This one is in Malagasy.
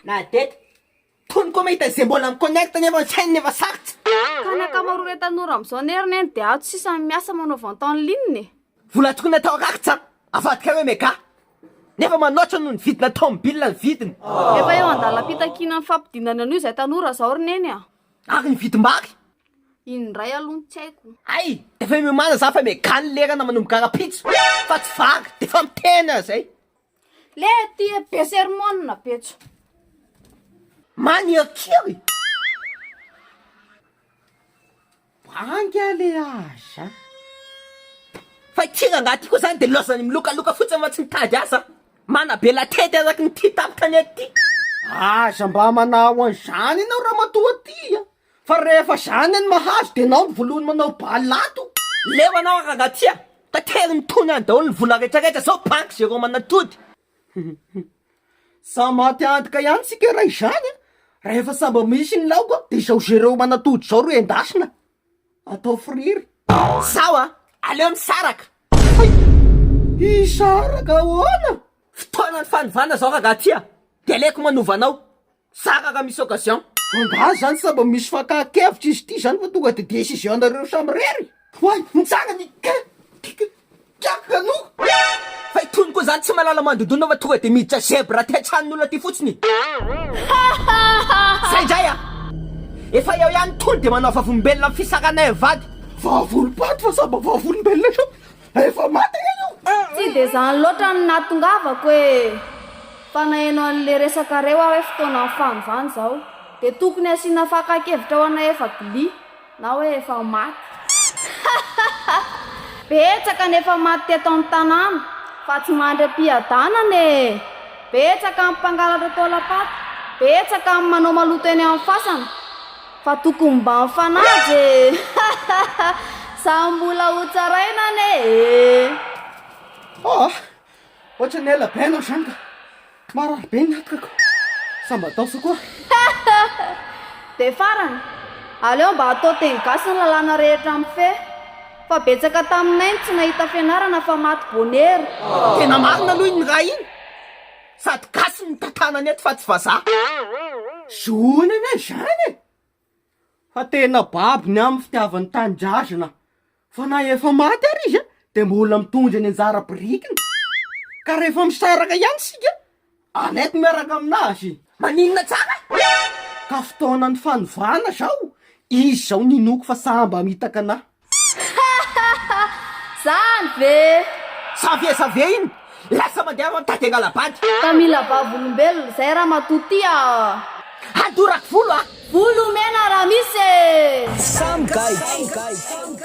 Na det tony koa mahita izay mbola miconnecta nefa sainy nefa sarotra. Ka ny akamaroana tanora amin'izao nerina eny dia ato sisa miasa manao vente en ligne. Vola tokony atao rakitra avadika hoe mega. Nefa manoatra noho ny vidina tomobila ny vidiny. Efa eo andalam-pitakina ny fampidinana an'io izay tanora zao roneny a. Ary ny vidim-bary. Indray aloha ny tsy haiko. Ay, defa miomana za fa mega ny lerana manomboka rapitso. Fa tsy vary, defa mitena zay. Le ty be sermona betso. Maniakiry. Banga le aza. Fa tira angaty koa zany de lozany milokaloka fotsiny fa tsy mitady asa. Mana be la tety araky ny ty tapitany aty. Aza mba manao an'izany ianao raha matoa ty a. Fa rehefa zany ny mahazo de nao volohany manao balato. Leo anao arangatia. Tatery ny tony any daholo ny vola rehetrarehetra zao banky zero manatody. Sa maty antika ihany sika raha izany. Rehefa samba misy ny laoka de izao zero manatody zao ro endasina. Atao friry. Sao a? Aleo misaraka. Isaraka ahoana? Fotoana ny fanovana zao ragatia. De aleko manovanao. Saraka misy occasion. Nga zany samba misy fakakevitra izy ty zany fa tonga de décision-nareo samy rery. Hoay, mitsara ny kakano. Fa itony koa zany tsy malala mandodona fa tonga de miditra zebra tetran'olona ty fotsiny. Zay ndray a. Efa eo ihany tony de manao vavolombelona amin'ny fisarana e vady. Vavolopaty fa samba vavolombelona sao. Efa maty io. Tsy de zany loatra ny natongavako hoe fa naheno an'le resaka reo aho hoe fotoana ny fanovana zao. De tokony asiana fakakevitra ho ana efa gli na hoe efa maty. Betsaka nefa maty teto amin'ny tanàna fa tsy mandry am-piadanana e. Betsaka amin'ny mpangalatra taolapaty. Betsaka amin'ny manao maloto eny amin'ny fasana. Fa tokony mba mifanaja e. Sa mbola ho tsarainana e. Ohatra ny ela be anao zany ka. Marary be ny natikako. Samba taoso koa. De farany. Aleo mba atao teny gasy ny lalàna rehetra amin'ny fe. Fa betsaka taminay tsy nahita fianarana fa maty bonera. Tena marina aloha iny raha iny. Sady gasy ny tantanany eto fa tsy vazaha. Zonany zany e. Fa tena babony amin'ny fitiavan'ny tanindrazana. Fa na efa maty ary izy de mbola mitondra ny anjara birikiny. Ka rehefa misaraka ihany sika, aneko miaraka aminazy. Maninona tsara? Ka fotoana ny fanovana zao, izy zao ninoko fa samba mitaka anahy. Zany ve? Savie iny, lasa mandeha mitady angalabady. Ka mila vavolombelona zay raha matotia. Adorako volo a. Volo mena raha misy e. Samy Gaigy.